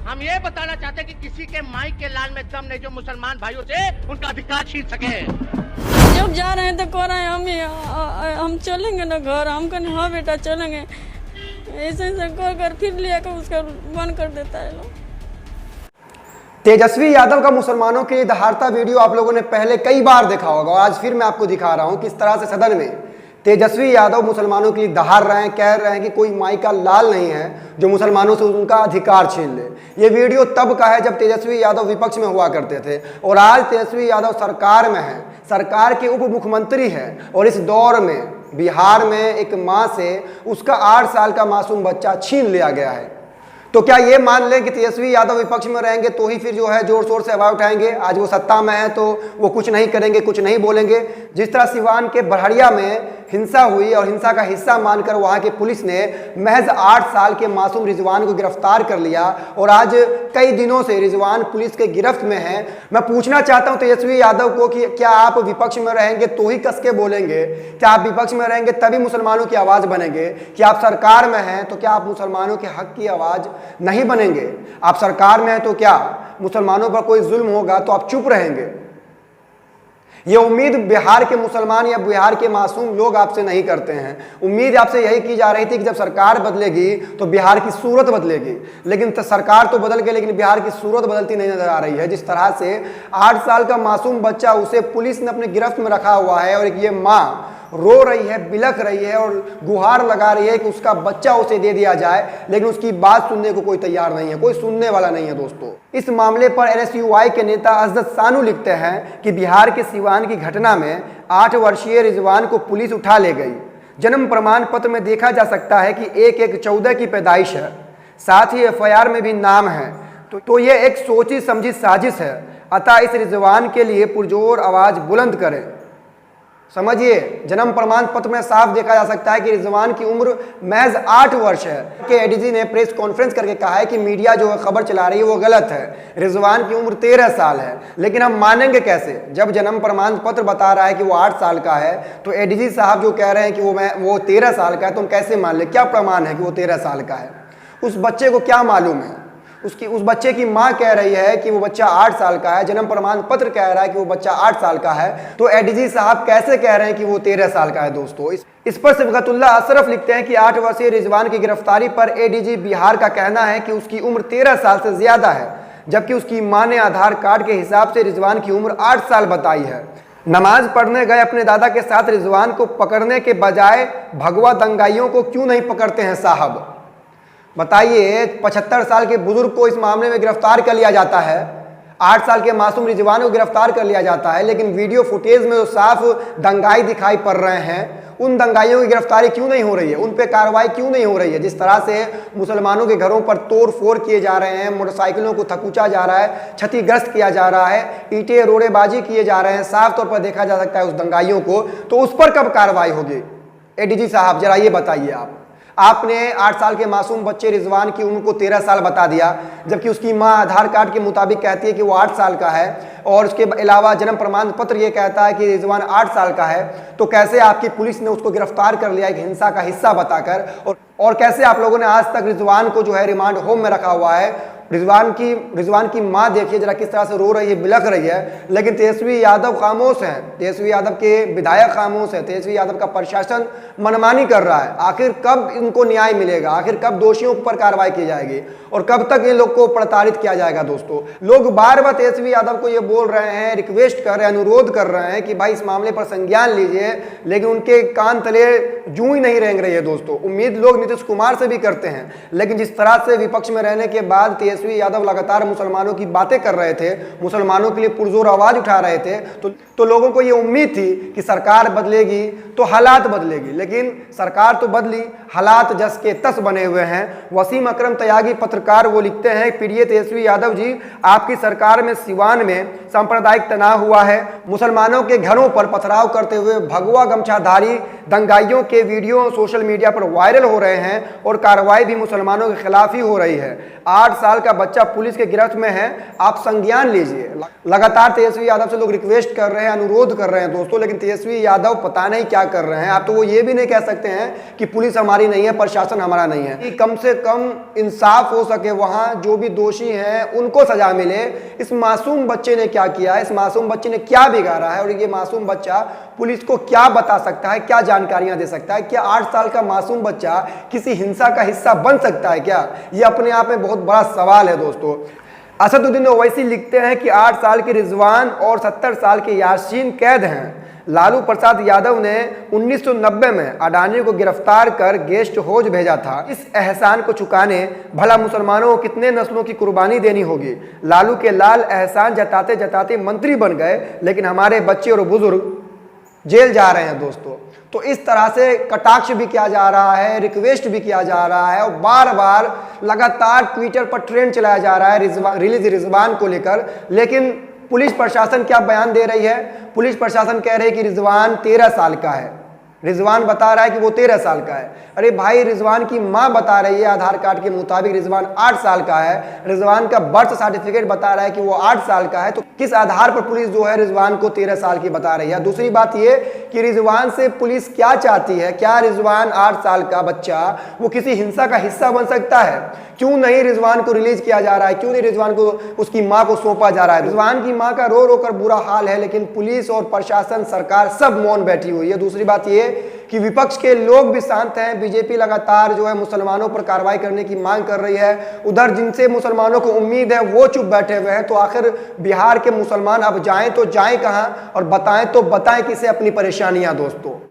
हम ये बताना चाहते हैं कि किसी के माई के लाल में दम नहीं जो मुसलमान भाइयों से उनका अधिकार छीन सके। जब जा रहे हैं तो कह रहे हैं हम चलेंगे ना घर। हम कहें हाँ बेटा चलेंगे, ऐसे ऐसे कर फिर ले आकर उसका बंद कर देता है लोग। तेजस्वी यादव का मुसलमानों के लिए दहाड़ता वीडियो आप लोगों ने पहले कई बार देखा होगा और आज फिर मैं आपको दिखा रहा हूं किस तरह से सदन में तेजस्वी यादव मुसलमानों के लिए दहाड़ रहे हैं, कह रहे हैं कि कोई माई का लाल नहीं है जो मुसलमानों से उनका अधिकार छीन ले। ये वीडियो तब का है जब तेजस्वी यादव विपक्ष में हुआ करते थे और आज तेजस्वी यादव सरकार में है, सरकार के उप मुख्यमंत्री हैं और इस दौर में बिहार में एक माँ से उसका 8 साल का मासूम बच्चा छीन लिया गया है। तो क्या ये मान लें कि तेजस्वी यादव विपक्ष में रहेंगे तो ही फिर जो है जोर शोर से आवाज उठाएंगे? आज वो सत्ता में है तो वो कुछ नहीं करेंगे, कुछ नहीं बोलेंगे। जिस तरह सिवान के बड़हरिया में हिंसा हुई और हिंसा का हिस्सा मानकर वहां की पुलिस ने महज 8 साल के मासूम रिजवान को गिरफ्तार कर लिया और आज कई दिनों से रिजवान पुलिस के गिरफ्त में है। मैं पूछना चाहता हूं तेजस्वी यादव को कि क्या आप विपक्ष में रहेंगे तो ही कस के बोलेंगे? क्या आप विपक्ष में रहेंगे तभी मुसलमानों की आवाज बनेंगे? कि आप सरकार में हैं तो क्या आप मुसलमानों के हक की आवाज नहीं बनेंगे? आप सरकार में हैं तो क्या मुसलमानों पर कोई जुल्म होगा तो आप चुप रहेंगे? ये उम्मीद बिहार के मुसलमान या बिहार के मासूम लोग आपसे नहीं करते हैं। उम्मीद आपसे यही की जा रही थी कि जब सरकार बदलेगी तो बिहार की सूरत बदलेगी, लेकिन सरकार तो बदल गई लेकिन बिहार की सूरत बदलती नहीं नजर आ रही है। जिस तरह से 8 साल का मासूम बच्चा उसे पुलिस ने अपनी गिरफ्त में रखा हुआ है और ये माँ रो रही है, बिलख रही है और गुहार लगा रही है कि उसका बच्चा उसे दे दिया जाए, लेकिन उसकी बात सुनने को कोई तैयार नहीं है, कोई सुनने वाला नहीं है। दोस्तों, इस मामले पर NSUI के नेता अजदत सानू लिखते हैं कि बिहार के सिवान की घटना में 8 वर्षीय रिजवान को पुलिस उठा ले गई। जन्म प्रमाण पत्र में देखा जा सकता है कि 1/1/14 की पैदाइश है, साथ ही FIR में भी नाम है। तो ये एक सोची समझी साजिश है। अतः इस रिजवान के लिए पुरजोर आवाज बुलंद करें। समझिए, जन्म प्रमाण पत्र में साफ देखा जा सकता है कि रिजवान की उम्र महज 8 वर्ष है। के ADG ने प्रेस कॉन्फ्रेंस करके कहा है कि मीडिया जो खबर चला रही है वो गलत है। रिजवान की उम्र 13 साल है, लेकिन हम मानेंगे कैसे जब जन्म प्रमाण पत्र बता रहा है कि वो 8 साल का है? तो ADG साहब जो कह रहे हैं कि वो 13 साल का है, तो हम कैसे मान ले? क्या प्रमाण है कि वो 13 साल का है? उस बच्चे को क्या मालूम है? उस बच्चे की मां कह रही है कि वो बच्चा 8 साल का है, जन्म प्रमाण पत्र कह रहा है कि वो बच्चा 8 साल का है, तो ADG साहब कैसे कह रहे हैं कि वो 13 साल का है? दोस्तों, इस पर सिबगतुल्लाह अशरफ लिखते हैं कि 8 वर्षीय रिजवान की गिरफ्तारी पर ADG बिहार का कहना है कि उसकी उम्र 13 साल से ज्यादा है, जबकि उसकी मां ने आधार कार्ड के हिसाब से रिजवान की उम्र 8 साल बताई है। नमाज पढ़ने गए अपने दादा के साथ रिजवान को पकड़ने के बजाय भगवा दंगाइयों को क्यों नहीं पकड़ते हैं साहब? बताइए, 75 साल के बुजुर्ग को इस मामले में गिरफ्तार कर लिया जाता है, 8 साल के मासूम रिजवान को गिरफ्तार कर लिया जाता है, लेकिन वीडियो फुटेज में जो साफ दंगाई दिखाई पड़ रहे हैं, उन दंगाइयों की गिरफ्तारी क्यों नहीं हो रही है? उन पे कार्रवाई क्यों नहीं हो रही है? जिस तरह से मुसलमानों के घरों पर तोड़ फोड़ किए जा रहे हैं, मोटरसाइकिलों को थकूचा जा रहा है, क्षतिग्रस्त किया जा रहा है, ईंटें रोड़ेबाजी किए जा रहे हैं, साफ तौर पर देखा जा सकता है उस दंगाइयों को। तो उस पर कब कार्रवाई होगी? ADG साहब जरा ये बताइए। आपने 8 साल के मासूम बच्चे रिजवान की उम्र को 13 साल बता दिया, जबकि उसकी मां आधार कार्ड के मुताबिक कहती है कि वो 8 साल का है और उसके अलावा जन्म प्रमाण पत्र ये कहता है कि रिजवान 8 साल का है। तो कैसे आपकी पुलिस ने उसको गिरफ्तार कर लिया एक हिंसा का हिस्सा बताकर? और कैसे आप लोगों ने आज तक रिजवान को जो है रिमांड होम में रखा हुआ है? रिजवान की मां देखिए जरा किस तरह से रो रही है, बिलख रही है, लेकिन तेजस्वी यादव खामोश हैं, तेजस्वी यादव के विधायक खामोश हैं, तेजस्वी यादव का प्रशासन मनमानी कर रहा है। आखिर कब इनको न्याय मिलेगा? आखिर कब दोषियों पर कार्रवाई की जाएगी और कब तक इन लोग को प्रताड़ित किया जाएगा? दोस्तों, लोग बार बार तेजस्वी यादव को ये बोल रहे हैं, रिक्वेस्ट कर रहे हैं, अनुरोध कर रहे हैं कि भाई इस मामले पर संज्ञान लीजिए, लेकिन उनके कान तले जूं ही नहीं रेंग रही है। दोस्तों, उम्मीद लोग नीतीश कुमार से भी करते हैं, लेकिन जिस तरह से विपक्ष में रहने के बाद तेजस्वी यादव लगातार मुसलमानों की बातें कर रहे थे, मुसलमानों के लिए पुरजोर आवाज उठा रहे थे, तो लोगों को ये उम्मीद थी कि सरकार बदलेगी तो हालात बदलेगी, लेकिन सरकार तो बदली, हालात जस के तस बने हुए हैं। वसीम अकरम त्यागी पत्रकार वो लिखते हैं, प्रिय तेजस्वी यादव जी, आपकी सरकार में सिवान में सांप्रदायिक तनाव हुआ है, मुसलमानों के घरों पर पथराव करते हुए भगवा गमछाधारी दंगाइयों के वीडियो सोशल मीडिया पर वायरल हो रहे हैं और कार्रवाई भी मुसलमानों के खिलाफ ही हो रही है। 8 साल का बच्चा पुलिस के गिरफ्त में है, आप संज्ञान लीजिए। लगातार तेजस्वी यादव से लोग रिक्वेस्ट कर रहे हैं, अनुरोध कर रहे हैं दोस्तों, लेकिन तेजस्वी यादव पता नहीं क्या कर रहे हैं। आप तो वो ये भी नहीं कह सकते हैं कि पुलिस हमारी नहीं है, प्रशासन हमारा नहीं है। कि कम से कम इंसाफ हो सके, वहां जो भी दोषी हैं उनको सजा मिले। इस मासूम बच्चे ने क्या किया, इस मासूम बच्चे ने क्या बिगाड़ा है और ये मासूम बच्चा पुलिस को क्या बता सकता है, क्या जानकारियां दे सकता है? क्या 8 साल का मासूम बच्चा किसी हिंसा का हिस्सा बन सकता है क्या? ये अपने आप में बहुत बड़ा सवाल है दोस्तों। असदुद्दीन ओवैसी लिखते हैं कि 8 साल के रिजवान और 70 साल के यासीन कैद हैं। लालू प्रसाद यादव ने 1990 में अडानी को गिरफ्तार कर गेस्ट हाउस भेजा था। इस एहसान को चुकाने भला मुसलमानों को कितने नस्लों की कुर्बानी देनी होगी? लालू के लाल एहसान जताते जताते मंत्री बन गए, लेकिन हमारे बच्चे और बुजुर्ग जेल जा रहे हैं दोस्तों। तो इस तरह से कटाक्ष भी किया जा रहा है, रिक्वेस्ट भी किया जा रहा है और बार बार लगातार ट्विटर पर ट्रेंड चलाया जा रहा है रिलीज रिजवान को लेकर। लेकिन पुलिस प्रशासन क्या बयान दे रही है? पुलिस प्रशासन कह रही है कि रिजवान 13 साल का है। रिजवान बता रहा है कि वो 13 साल का है। अरे भाई, रिजवान की मां बता रही है आधार कार्ड के मुताबिक रिजवान 8 साल का है। रिजवान का बर्थ सर्टिफिकेट बता रहा है कि वो 8 साल का है। तो किस आधार पर पुलिस जो है रिजवान को 13 साल की बता रही है? दूसरी बात ये कि रिजवान से पुलिस क्या चाहती है? क्या रिजवान 8 साल का बच्चा वो किसी हिंसा का हिस्सा बन सकता है? क्यों नहीं रिजवान को रिलीज किया जा रहा है? क्यों नहीं रिजवान को उसकी मां को सौंपा जा रहा है? रिजवान की मां का रो रो कर बुरा हाल है, लेकिन पुलिस और प्रशासन, सरकार सब मौन बैठी हुई है। दूसरी बात ये कि विपक्ष के लोग भी शांत हैं। बीजेपी लगातार जो है मुसलमानों पर कार्रवाई करने की मांग कर रही है। उधर जिनसे मुसलमानों को उम्मीद है वो चुप बैठे हुए हैं। तो आखिर बिहार के मुसलमान अब जाएं तो जाएं कहां और बताएं तो बताएं किसे अपनी परेशानियां दोस्तों।